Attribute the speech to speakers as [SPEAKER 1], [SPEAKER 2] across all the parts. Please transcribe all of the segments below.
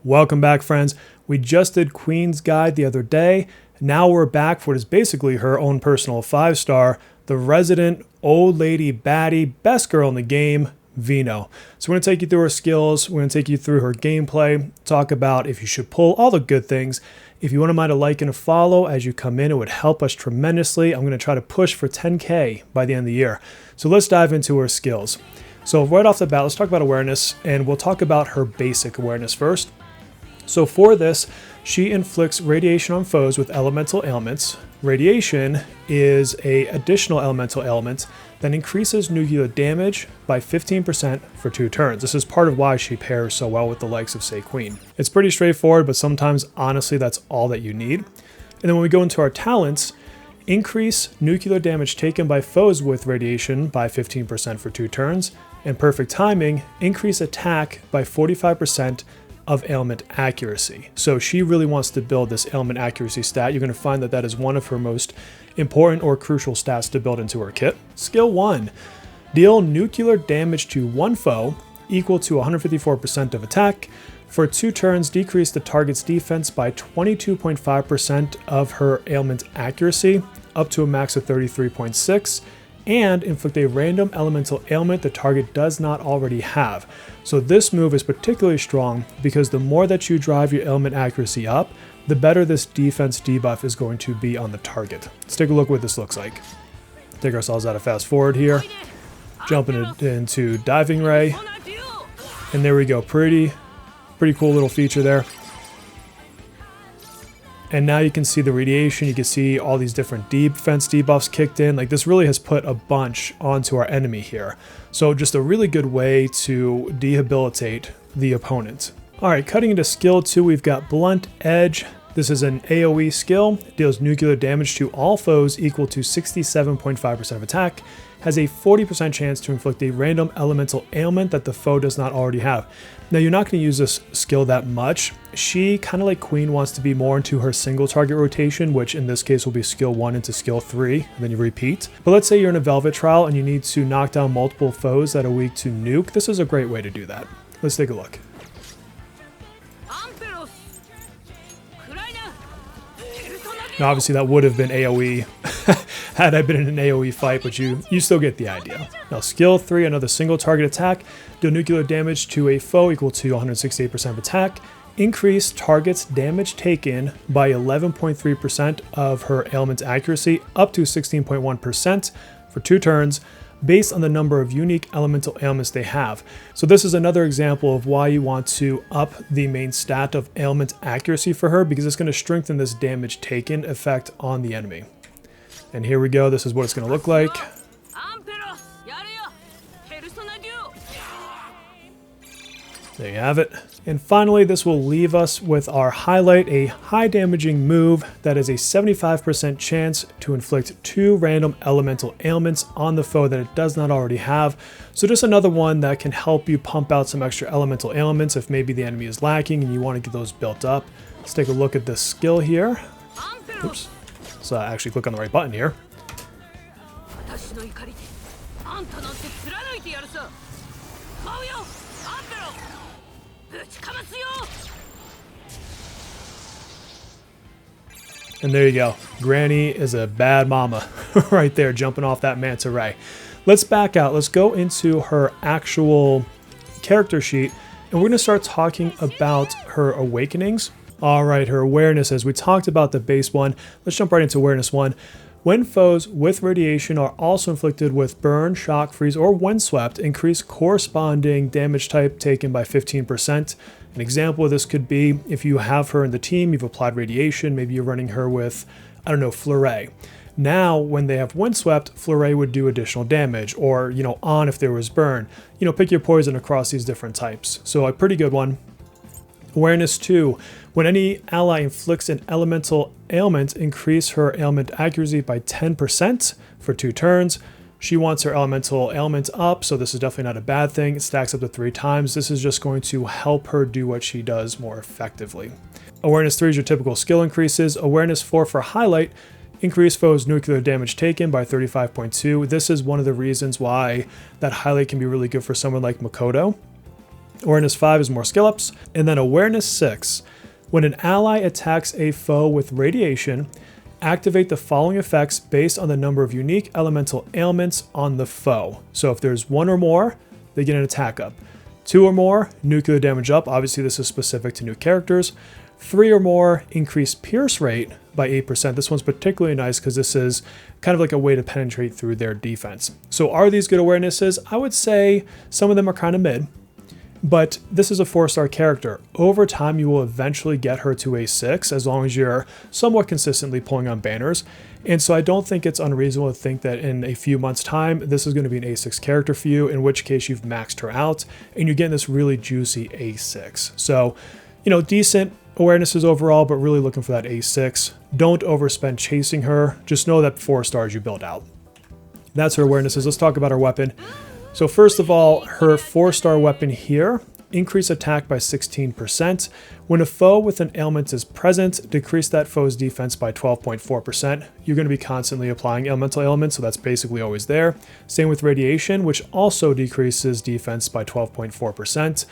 [SPEAKER 1] Welcome back, friends. We just did Queen's Guide the other day. Now we're back for what is basically her own personal 5-star, the resident old lady baddie, best girl in the game, Vino. So we're going to take you through her skills, we're going to take you through her gameplay, talk about if you should pull, all the good things. If you wouldn't mind a like and a follow as you come in, it would help us tremendously. I'm going to try to push for 10K by the end of the year. So let's dive into her skills. So right off the bat, let's talk about awareness, and we'll talk about her basic awareness first. So for this, she inflicts radiation on foes with elemental ailments. Radiation is an additional elemental ailment that increases nuclear damage by 15% for 2 turns. This is part of why she pairs so well with the likes of, say, Queen. It's pretty straightforward, but sometimes, honestly, that's all that you need. And then when we go into our talents, increase nuclear damage taken by foes with radiation by 15% for 2 turns, and perfect timing, increase attack by 45% of ailment accuracy. So she really wants to build this ailment accuracy stat. You're going to find that that is one of her most important or crucial stats to build into her kit. Skill 1, deal nuclear damage to one foe equal to 154% of attack. For 2 turns, decrease the target's defense by 22.5% of her ailment accuracy up to a max of 33.6, and inflict a random elemental ailment the target does not already have. So this move is particularly strong because the more that you drive your ailment accuracy up, the better this defense debuff is going to be on the target. Let's take a look at what this looks like. Take ourselves out of fast forward here, jumping into diving ray, and there we go. Pretty cool little feature there. And now you can see the radiation, you can see all these different defense debuffs kicked in. Like, this really has put a bunch onto our enemy here. So just a really good way to debilitate the opponent. All right, cutting into skill 2, we've got Blunt Edge. This is an AoE skill, deals nuclear damage to all foes equal to 67.5% of attack, has a 40% chance to inflict a random elemental ailment that the foe does not already have. Now, you're not going to use this skill that much. She, kind of like Queen, wants to be more into her single target rotation, which in this case will be skill 1 into skill 3, and then you repeat. But let's say you're in a Velvet trial and you need to knock down multiple foes that are weak to nuke. This is a great way to do that. Let's take a look. Now, obviously that would have been AoE had I been in an AoE fight, but you still get the idea. Now, skill 3, another single target attack, deal nuclear damage to a foe equal to 168% of attack, increase target's damage taken by 11.3% of her ailment accuracy up to 16.1% for 2 turns, based on the number of unique elemental ailments they have. So this is another example of why you want to up the main stat of ailment accuracy for her, because it's going to strengthen this damage taken effect on the enemy. And here we go, this is what it's going to look like. There you have it. And finally, this will leave us with our highlight, a high damaging move that is a 75% chance to inflict 2 random elemental ailments on the foe that it does not already have. So just another one that can help you pump out some extra elemental ailments if maybe the enemy is lacking and you want to get those built up. Let's take a look at this skill here. Oops. Let's actually click on the right button here. And there you go. Granny is a bad mama right there, jumping off that manta ray. Let's back out. Let's go into her actual character sheet, and we're going to start talking about her awakenings. All right, her awarenesses. We talked about the base one. Let's jump right into awareness 1. When foes with radiation are also inflicted with burn, shock, freeze, or windswept, increase corresponding damage type taken by 15%. An example of this could be if you have her in the team, you've applied radiation, maybe you're running her with, I don't know, Flurry. Now, when they have windswept, Flurry would do additional damage, or, on if there was burn. Pick your poison across these different types. So a pretty good one. Awareness 2, when any ally inflicts an elemental ailment, increase her ailment accuracy by 10% for 2 turns. She wants her elemental ailment up, so this is definitely not a bad thing. It stacks up to 3 times. This is just going to help her do what she does more effectively. Awareness 3 is your typical skill increases. Awareness 4 for highlight, increase foes' nuclear damage taken by 35.2. This is one of the reasons why that highlight can be really good for someone like Makoto. Awareness 5 is more skill ups. And then Awareness 6. When an ally attacks a foe with radiation, activate the following effects based on the number of unique elemental ailments on the foe. So if there's 1 or more, they get an attack up. 2 or more, nuclear damage up. Obviously, this is specific to new characters. 3 or more, increase pierce rate by 8%. This one's particularly nice because this is kind of like a way to penetrate through their defense. So are these good awarenesses? I would say some of them are kind of mid, but this is a 4-star character. Over time, you will eventually get her to a 6 as long as you're somewhat consistently pulling on banners. And so I don't think it's unreasonable to think that in a few months' time, this is going to be an A6 character for you, in which case you've maxed her out and you're getting this really juicy A6. So, decent awarenesses overall, but really looking for that A6. Don't overspend chasing her. Just know that 4 stars you build out. That's her awarenesses. Let's talk about her weapon. So first of all, her 4-star weapon here, increase attack by 16%. When a foe with an ailment is present, decrease that foe's defense by 12.4%. You're going to be constantly applying elemental ailments, so that's basically always there. Same with radiation, which also decreases defense by 12.4%.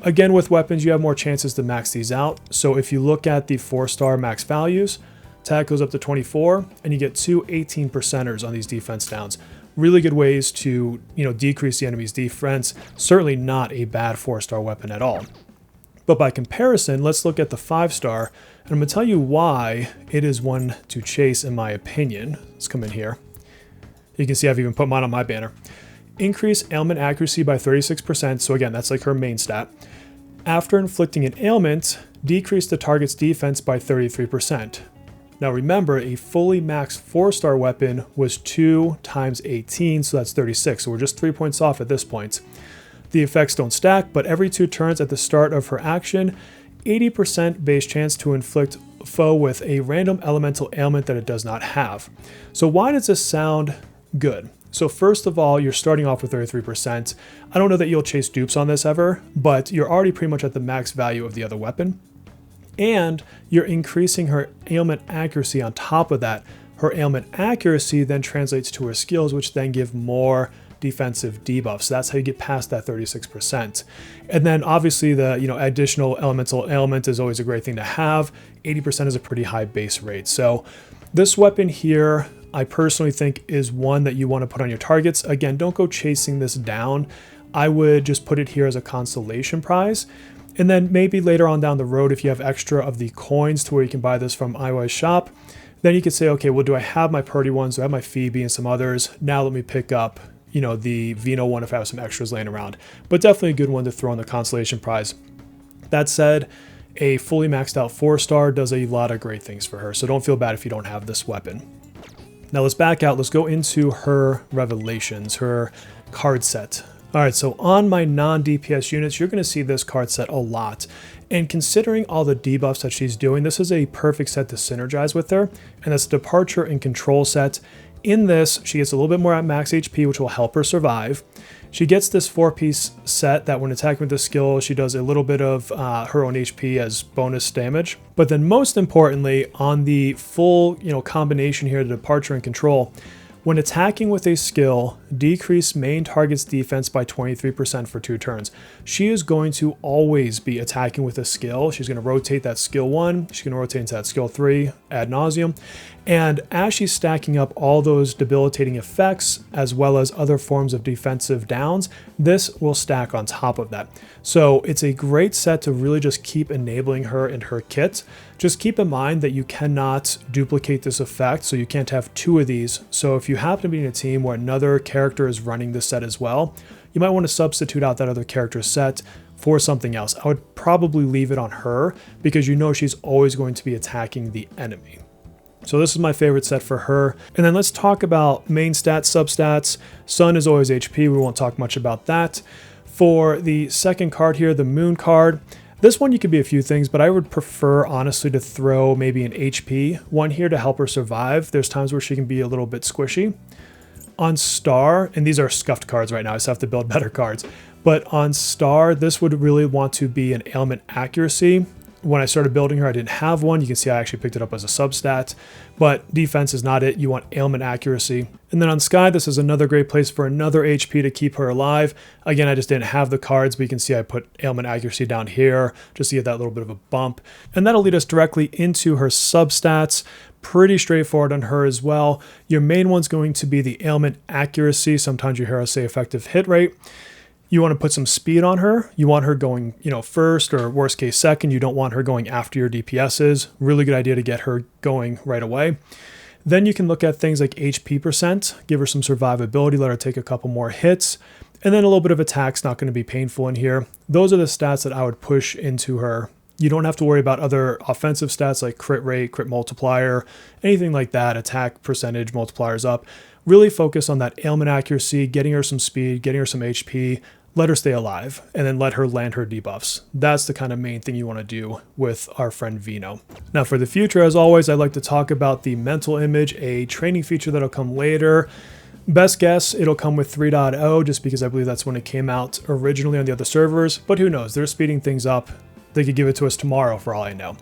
[SPEAKER 1] Again, with weapons, you have more chances to max these out. So if you look at the 4-star max values, attack goes up to 24, and you get 2 18%ers on these defense downs. Really good ways to, decrease the enemy's defense. Certainly not a bad 4-star weapon at all. But by comparison, let's look at the 5-star, and I'm going to tell you why it is one to chase in my opinion. Let's come in here. You can see I've even put mine on my banner. Increase ailment accuracy by 36%, so again, that's like her main stat. After inflicting an ailment, decrease the target's defense by 33%. Now remember, a fully maxed 4-star weapon was 2 times 18, so that's 36, so we're just 3 points off at this point. The effects don't stack, but every 2 turns at the start of her action, 80% base chance to inflict a foe with a random elemental ailment that it does not have. So why does this sound good? So first of all, you're starting off with 33%. I don't know that you'll chase dupes on this ever, but you're already pretty much at the max value of the other weapon. And you're increasing her ailment accuracy on top of that. Her ailment accuracy then translates to her skills, which then give more defensive debuffs. So that's how you get past that 36%. And then obviously the additional elemental ailment is always a great thing to have. 80% is a pretty high base rate. So this weapon here, I personally think is one that you want to put on your targets. Again, don't go chasing this down. I would just put it here as a consolation prize. And then maybe later on down the road, if you have extra of the coins to where you can buy this from IY's shop, then you could say, okay, well, do I have my Purdy ones? Do I have my Phoebe and some others? Now let me pick up, the Vino one if I have some extras laying around. But definitely a good one to throw in the consolation prize. That said, a fully maxed out 4-star does a lot of great things for her. So don't feel bad if you don't have this weapon. Now let's back out. Let's go into her revelations, her card set. All right, so on my non-DPS units, you're going to see this card set a lot. And considering all the debuffs that she's doing, this is a perfect set to synergize with her. And that's Departure and Control set. In this, she gets a little bit more at max HP, which will help her survive. She gets this 4-piece set that when attacking with the skill, she does a little bit of her own HP as bonus damage. But then most importantly, on the full combination here, the Departure and Control, when attacking with a skill, decrease main target's defense by 23% for 2 turns. She is going to always be attacking with a skill. She's going to rotate that skill 1. She's going to rotate into that skill 3 ad nauseum. And as she's stacking up all those debilitating effects, as well as other forms of defensive downs, this will stack on top of that. So it's a great set to really just keep enabling her and her kit. Just keep in mind that you cannot duplicate this effect, so you can't have 2 of these. So if you happen to be in a team where another character is running this set as well, you might want to substitute out that other character's set for something else. I would probably leave it on her because she's always going to be attacking the enemy. So this is my favorite set for her. And then let's talk about main stats, substats. Sun is always HP. We won't talk much about that. For the second card here, the Moon card, this one you could be a few things, but I would prefer honestly to throw maybe an HP one here to help her survive. There's times where she can be a little bit squishy. On Star, and these are scuffed cards right now, I just have to build better cards. But on Star, this would really want to be an ailment accuracy. When I started building her, I didn't have one. You can see I actually picked it up as a substat, but defense is not it. You want ailment accuracy. And then on Sky, this is another great place for another HP to keep her alive. Again, I just didn't have the cards, but you can see I put ailment accuracy down here just to get that little bit of a bump. And that'll lead us directly into her substats. Pretty straightforward on her as well. Your main one's going to be the ailment accuracy. Sometimes you hear us say effective hit rate. You want to put some speed on her. You want her going, first or worst case second. You don't want her going after your DPSs. Really good idea to get her going right away. Then you can look at things like HP percent, give her some survivability, let her take a couple more hits, and then a little bit of attack's not going to be painful in here. Those are the stats that I would push into her. You don't have to worry about other offensive stats like crit rate, crit multiplier, anything like that, attack percentage multipliers up. Really focus on that ailment accuracy, getting her some speed, getting her some HP, let her stay alive, and then let her land her debuffs. That's the kind of main thing you want to do with our friend Vino. Now for the future, as always, I'd like to talk about the mental image, a training feature that'll come later. Best guess, it'll come with 3.0, just because I believe that's when it came out originally on the other servers, but who knows, they're speeding things up. They could give it to us tomorrow for all I know.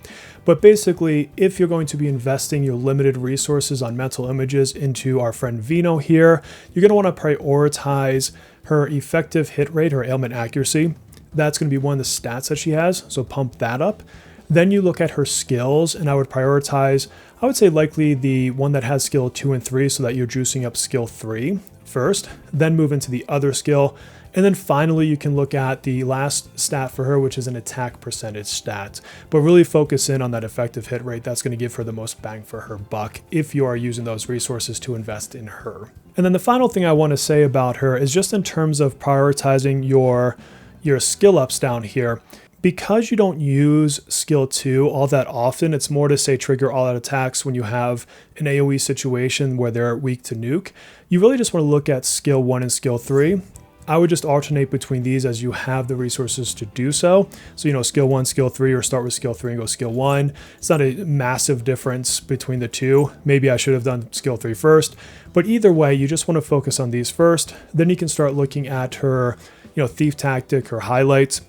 [SPEAKER 1] But basically, if you're going to be investing your limited resources on mental images into our friend Vino here, you're going to want to prioritize her effective hit rate, her ailment accuracy. That's going to be one of the stats that she has, so pump that up. Then you look at her skills, and I would prioritize, I would say likely the one that has skill 2 and 3, so that you're juicing up skill 3 first, then move into the other skill. And then finally, you can look at the last stat for her, which is an attack percentage stat. But really focus in on that effective hit rate. That's going to give her the most bang for her buck if you are using those resources to invest in her. And then the final thing I want to say about her is just in terms of prioritizing your skill ups down here. Because you don't use skill 2 all that often, it's more to say trigger all out attacks when you have an AoE situation where they're weak to nuke. You really just want to look at skill 1 and skill 3. I would just alternate between these as you have the resources to do so. So, skill 1, skill 3, or start with skill 3 and go skill 1. It's not a massive difference between the two. Maybe I should have done skill 3 first. But either way, you just want to focus on these first. Then you can start looking at her, thief tactic, her highlights,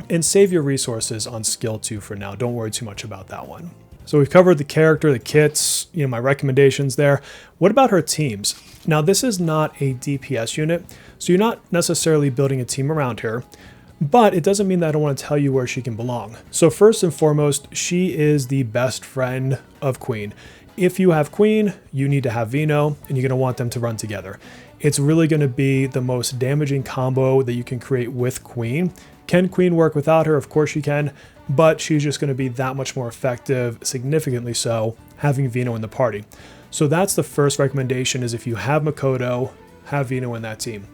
[SPEAKER 1] and save your resources on skill 2 for now. Don't worry too much about that one. So we've covered the character, the kits, my recommendations there. What about her teams? Now, this is not a DPS unit, so you're not necessarily building a team around her, but it doesn't mean that I don't want to tell you where she can belong. So first and foremost, she is the best friend of Queen. If you have Queen, you need to have Vino, and you're going to want them to run together. It's really going to be the most damaging combo that you can create with Queen. Can Queen work without her? Of course she can, but she's just going to be that much more effective, significantly so, having Vino in the party. So that's the first recommendation, is if you have Makoto, have Vino in that team.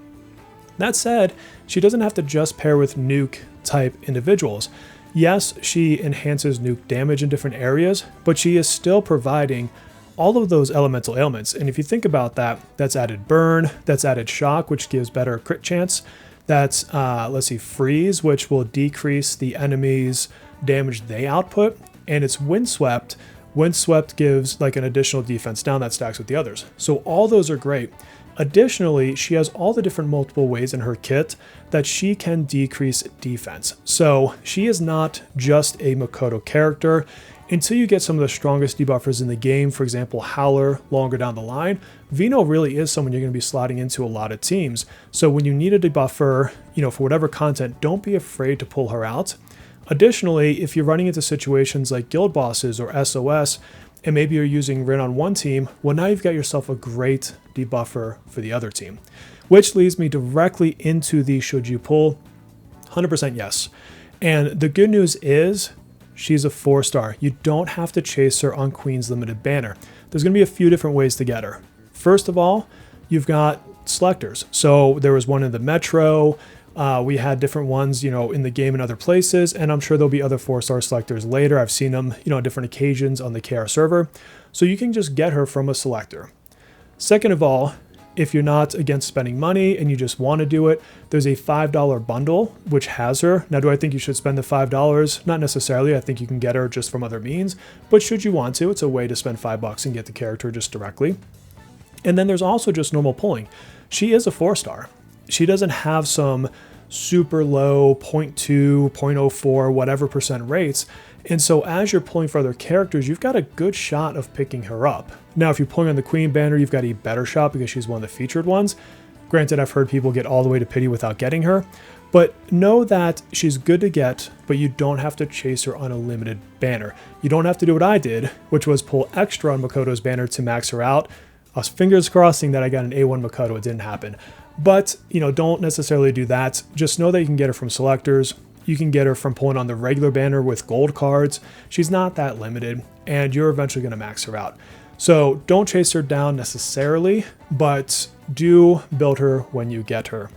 [SPEAKER 1] That said, she doesn't have to just pair with nuke type individuals. Yes, she enhances nuke damage in different areas, but she is still providing all of those elemental ailments. And if you think about that, that's added burn, that's added shock, which gives better crit chance. That's, freeze, which will decrease the enemy's damage they output. And it's windswept. Windswept gives like an additional defense down that stacks with the others. So all those are great. Additionally, she has all the different multiple ways in her kit that she can decrease defense. So she is not just a Makoto character. Until you get some of the strongest debuffers in the game, for example, Howler, longer down the line, Vino really is someone you're going to be slotting into a lot of teams. So when you need a debuffer, for whatever content, don't be afraid to pull her out. Additionally, if you're running into situations like guild bosses or SOS, and maybe you're using Rin on one team, well, now you've got yourself a great debuffer for the other team. Which leads me directly into the should you pull? 100% yes. And the good news is, she's a 4-star. You don't have to chase her on Queen's Limited banner. There's going to be a few different ways to get her. First of all, you've got selectors. So there was one in the Metro. We had different ones, in the game and other places, and I'm sure there'll be other 4-star selectors later. I've seen them, on different occasions on the KR server. So you can just get her from a selector. Second of all, if you're not against spending money and you just want to do it, there's a $5 bundle which has her. Now, do I think you should spend the $5? Not necessarily. I think you can get her just from other means, but should you want to, it's a way to spend $5 and get the character just directly. And then there's also just normal pulling. She is a 4-star. She doesn't have some super low 0.2, 0.04, whatever percent rates. And so as you're pulling for other characters, you've got a good shot of picking her up. Now, if you're pulling on the queen banner, you've got a better shot because she's one of the featured ones. Granted, I've heard people get all the way to pity without getting her, but know that she's good to get, but you don't have to chase her on a limited banner. You don't have to do what I did, which was pull extra on Makoto's banner to max her out. I was fingers crossing that I got an A1 Makoto. It didn't happen. But, don't necessarily do that. Just know that you can get her from selectors. You can get her from pulling on the regular banner with gold cards. She's not that limited, and you're eventually going to max her out. So don't chase her down necessarily, but do build her when you get her.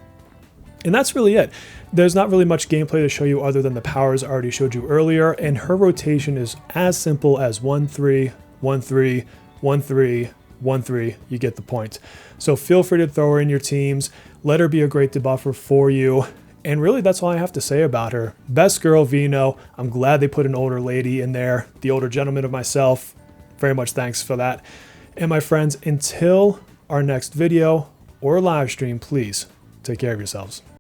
[SPEAKER 1] And that's really it. There's not really much gameplay to show you other than the powers I already showed you earlier, and her rotation is as simple as 1-3, 1-3, 1-3, 1-3. You get the point. So feel free to throw her in your teams. Let her be a great debuffer for you. And really, that's all I have to say about her. Best Girl Vino. I'm glad they put an older lady in there. The older gentleman of myself. Very much thanks for that. And my friends, until our next video or live stream, please take care of yourselves.